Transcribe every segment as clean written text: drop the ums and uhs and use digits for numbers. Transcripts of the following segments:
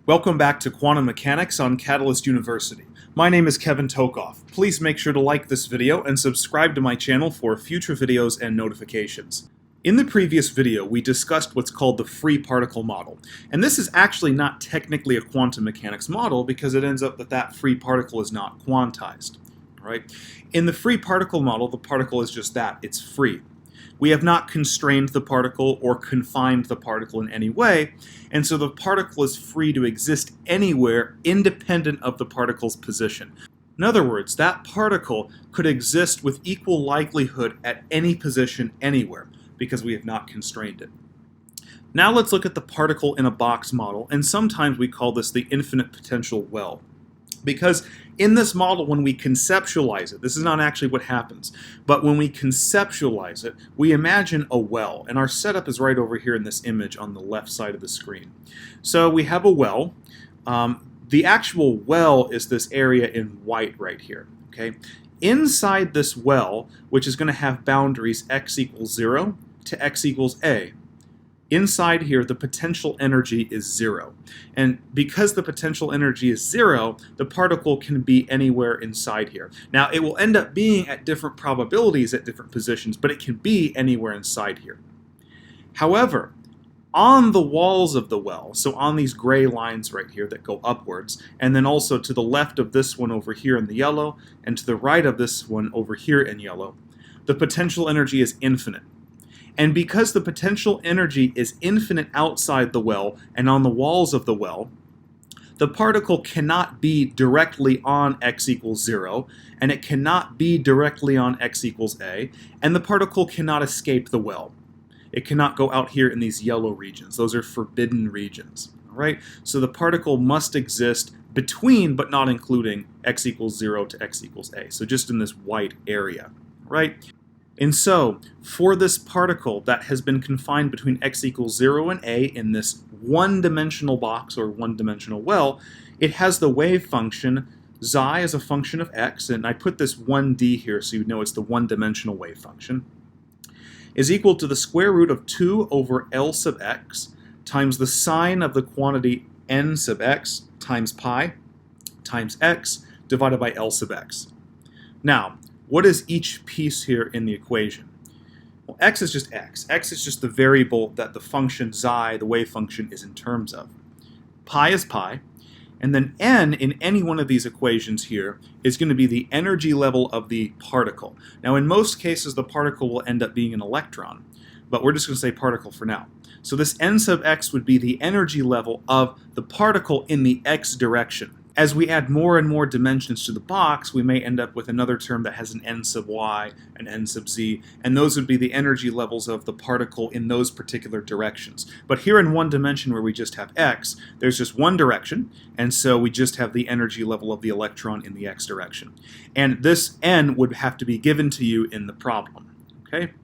Welcome back to Quantum Mechanics on Catalyst University. My name is Kevin Tokoph. Please make sure to like this video and subscribe to my channel for future videos and notifications. In the previous video, we discussed what's called the free particle model. And this is actually not technically a quantum mechanics model because it ends up that that free particle is not quantized. Right? In the free particle model, the particle is just that, it's free. We have not constrained the particle or confined the particle in any way, and so the particle is free to exist anywhere independent of the particle's position. In other words, that particle could exist with equal likelihood at any position anywhere, because we have not constrained it. Now let's look at the particle in a box model, and sometimes we call this the infinite potential well. Because in this model, when we conceptualize it, this is not actually what happens, but when we conceptualize it, we imagine a well, and our setup is right over here in this image on the left side of the screen. So we have a well. The actual well is this area in white right here. Okay? Inside this well, which is going to have boundaries x equals 0 to x equals a, inside here, the potential energy is 0. And because the potential energy is 0, the particle can be anywhere inside here. Now, it will end up being at different probabilities at different positions, but it can be anywhere inside here. However, on the walls of the well, so on these gray lines right here that go upwards, and then also to the left of this one over here in the yellow, and to the right of this one over here in yellow, the potential energy is infinite. And because the potential energy is infinite outside the well and on the walls of the well, the particle cannot be directly on x equals 0, and it cannot be directly on x equals a, and the particle cannot escape the well. It cannot go out here in these yellow regions. Those are forbidden regions. All right? So the particle must exist between, but not including, x equals 0 to x equals a. So just in this white area. Right? And so, for this particle that has been confined between x equals 0 and a in this one-dimensional box or one-dimensional well, it has the wave function xi as a function of x, and I put this 1d here so you know it's the one-dimensional wave function, is equal to the square root of 2 over L sub x times the sine of the quantity n sub x times pi times x divided by L sub x. Now, what is each piece here in the equation? Well, x is just x. X is just the variable that the function xi, the wave function, is in terms of. Pi is pi, and then n in any one of these equations here is going to be the energy level of the particle. Now, in most cases, the particle will end up being an electron, but we're just going to say particle for now. So this n sub x would be the energy level of the particle in the x direction. As we add more and more dimensions to the box, we may end up with another term that has an n sub y, an n sub z, and those would be the energy levels of the particle in those particular directions. But here in one dimension where we just have x, there's just one direction, and so we just have the energy level of the electron in the x direction. And this n would have to be given to you in the problem. Okay?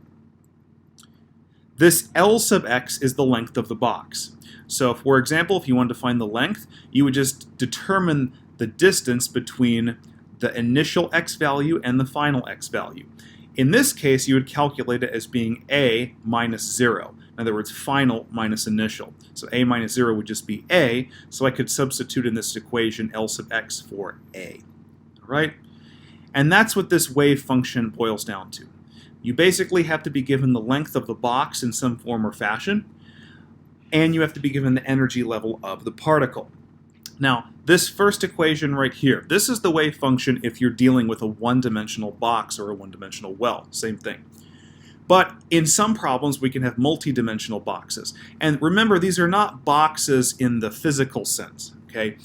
This L sub x is the length of the box. So, for example, if you wanted to find the length, you would just determine the distance between the initial x value and the final x value. In this case, you would calculate it as being a minus 0. In other words, final minus initial. So a minus 0 would just be a, so I could substitute in this equation L sub x for a. All right? And that's what this wave function boils down to. You basically have to be given the length of the box in some form or fashion, and you have to be given the energy level of the particle. Now, this first equation right here, this is the wave function if you're dealing with a one-dimensional box or a one-dimensional well, same thing. But in some problems, we can have multi-dimensional boxes. And remember, these are not boxes in the physical sense, okay?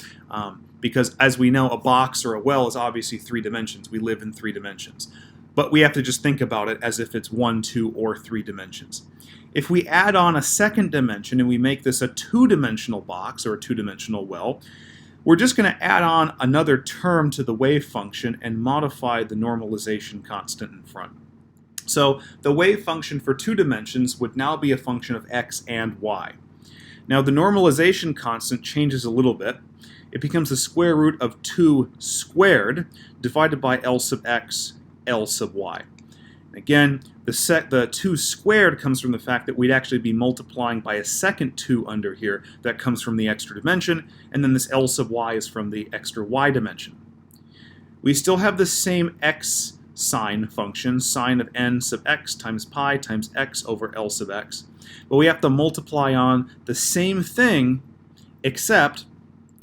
Because as we know, a box or a well is obviously 3 dimensions. We live in 3 dimensions. But we have to just think about it as if it's 1, 2, or 3 dimensions. If we add on a second dimension and we make this a 2-dimensional box or a 2-dimensional well, we're just going to add on another term to the wave function and modify the normalization constant in front. So the wave function for 2 dimensions would now be a function of x and y. Now the normalization constant changes a little bit. It becomes the square root of 2 squared divided by L sub x, L sub y. Again, the 2 squared comes from the fact that we'd actually be multiplying by a second 2 under here that comes from the extra dimension, and then this L sub y is from the extra y dimension. We still have the same x sine function, sine of n sub x times pi times x over L sub x, but we have to multiply on the same thing, except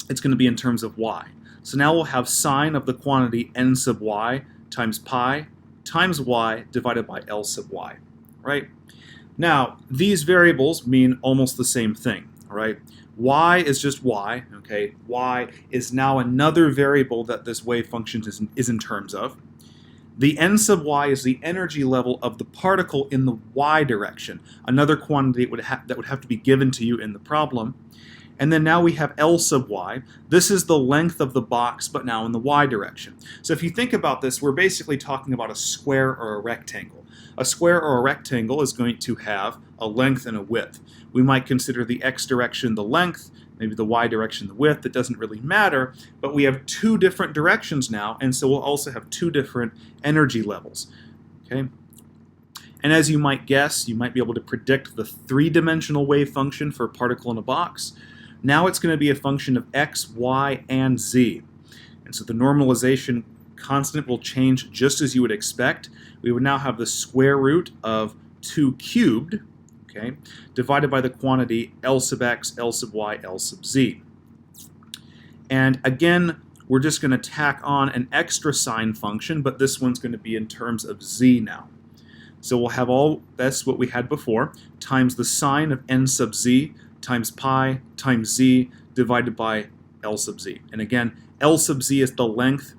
it's going to be in terms of y. So now we'll have sine of the quantity n sub y times pi times y divided by L sub y, right? Now, these variables mean almost the same thing, right? Y is just y, okay? Y is now another variable that this wave function is in terms of. The n sub y is the energy level of the particle in the y direction, another quantity that would have to be given to you in the problem. And then now we have L sub y. This is the length of the box, but now in the y direction. So if you think about this, we're basically talking about a square or a rectangle. A square or a rectangle is going to have a length and a width. We might consider the x direction the length, maybe the y direction the width. It doesn't really matter, but we have 2 different directions now, and so we'll also have 2 different energy levels. Okay? And as you might guess, you might be able to predict the 3-dimensional wave function for a particle in a box. Now it's going to be a function of x, y, and z. And so the normalization constant will change just as you would expect. We would now have the square root of 2 cubed, okay, divided by the quantity L sub x, L sub y, L sub z. And again, we're just going to tack on an extra sine function, but this one's going to be in terms of z now. So we'll have all, that's what we had before, times the sine of n sub z times pi times z divided by L sub z. And again, L sub z is the length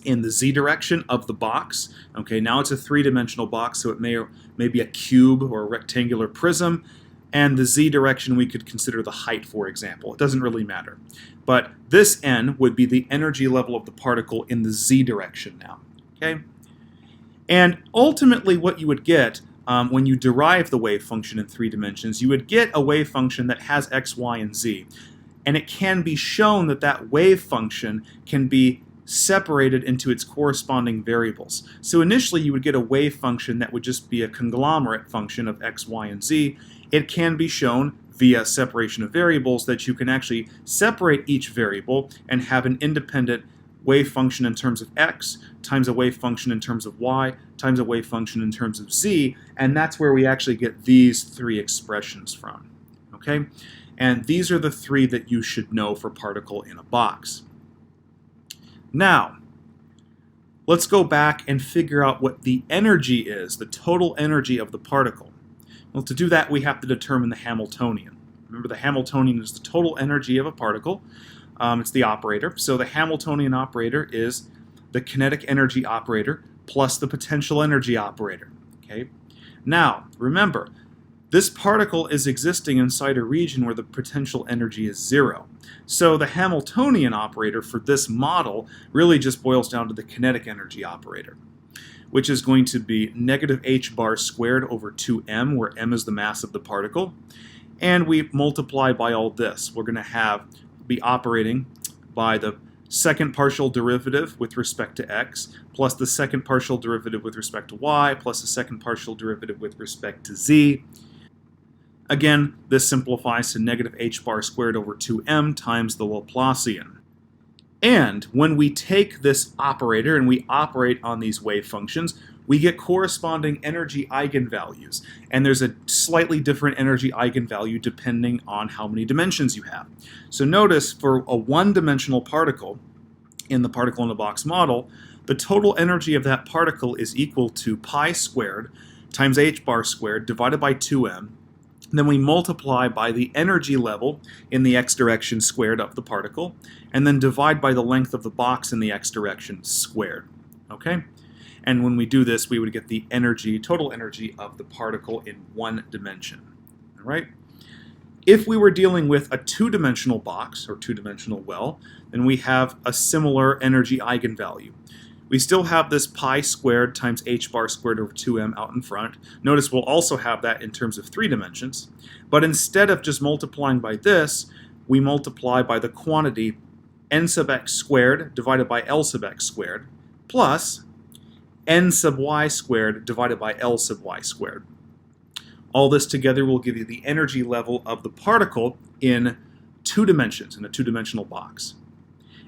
in the z direction of the box. Okay, now it's a 3-dimensional box, so it may be a cube or a rectangular prism. And the z direction we could consider the height, for example. It doesn't really matter. But this n would be the energy level of the particle in the z direction now. Okay? And ultimately what you would get when you derive the wave function in 3 dimensions, you would get a wave function that has x, y, and z. And it can be shown that that wave function can be separated into its corresponding variables. So initially you would get a wave function that would just be a conglomerate function of x, y, and z. It can be shown via separation of variables that you can actually separate each variable and have an independent wave function in terms of x times a wave function in terms of y times a wave function in terms of z, and that's where we actually get these 3 expressions from. Okay? And these are the 3 that you should know for particle in a box. Now, let's go back and figure out what the energy is, the total energy of the particle. Well, to do that, we have to determine the Hamiltonian. Remember, the Hamiltonian is the total energy of a particle. It's the operator. So the Hamiltonian operator is the kinetic energy operator plus the potential energy operator. Okay? Now, remember, this particle is existing inside a region where the potential energy is 0. So the Hamiltonian operator for this model really just boils down to the kinetic energy operator, which is going to be negative h bar squared over 2m, where m is the mass of the particle. And we multiply by all this. We're going to be operating by the second partial derivative with respect to x, plus the second partial derivative with respect to y, plus the second partial derivative with respect to z. Again, this simplifies to negative h bar squared over 2m times the Laplacian. And when we take this operator and we operate on these wave functions, we get corresponding energy eigenvalues. And there's a slightly different energy eigenvalue depending on how many dimensions you have. So notice for a one-dimensional particle in the particle in a box model, the total energy of that particle is equal to pi squared times h bar squared divided by 2m. Then we multiply by the energy level in the x direction squared of the particle, and then divide by the length of the box in the x direction squared. Okay? And when we do this, we would get the energy, total energy of the particle in 1 dimension. All right? If we were dealing with a 2-dimensional box, or 2-dimensional well, then we have a similar energy eigenvalue. We still have this pi squared times h bar squared over 2m out in front. Notice we'll also have that in terms of 3 dimensions. But instead of just multiplying by this, we multiply by the quantity n sub x squared divided by L sub x squared plus n sub y squared divided by L sub y squared. All this together will give you the energy level of the particle in 2 dimensions, in a 2-dimensional box.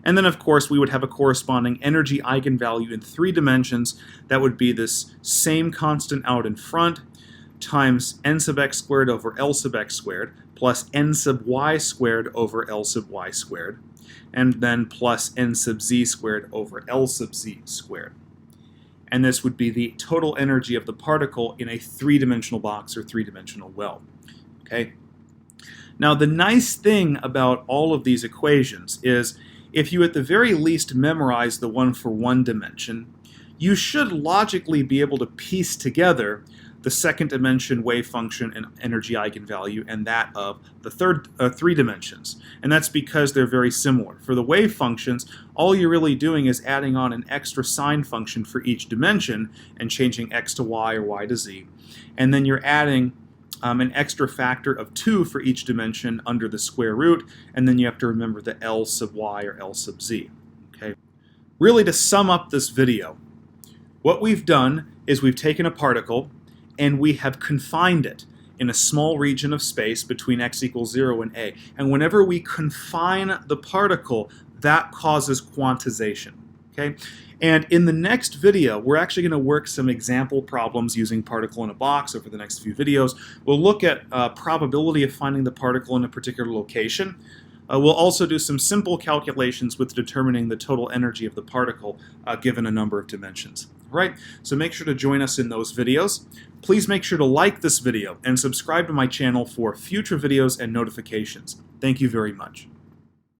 And then, of course, we would have a corresponding energy eigenvalue in 3 dimensions. That would be this same constant out in front times n sub x squared over L sub x squared plus n sub y squared over L sub y squared, and then plus n sub z squared over L sub z squared. And this would be the total energy of the particle in a 3-dimensional box or 3-dimensional well. Okay? Now, the nice thing about all of these equations is if you at the very least memorize the one for 1 dimension, you should logically be able to piece together the 2nd dimension wave function and energy eigenvalue and that of the 3 dimensions. And that's because they're very similar. For the wave functions, all you're really doing is adding on an extra sign function for each dimension and changing x to y or y to z. And then you're adding an extra factor of 2 for each dimension under the square root, and then you have to remember the L sub y or L sub z. Okay? Really, to sum up this video, what we've done is we've taken a particle and we have confined it in a small region of space between x equals 0 and a. And whenever we confine the particle, that causes quantization. Okay? And in the next video, we're actually going to work some example problems using particle in a box over the next few videos. We'll look at probability of finding the particle in a particular location. We'll also do some simple calculations with determining the total energy of the particle given a number of dimensions. All right, so make sure to join us in those videos. Please make sure to like this video and subscribe to my channel for future videos and notifications. Thank you very much.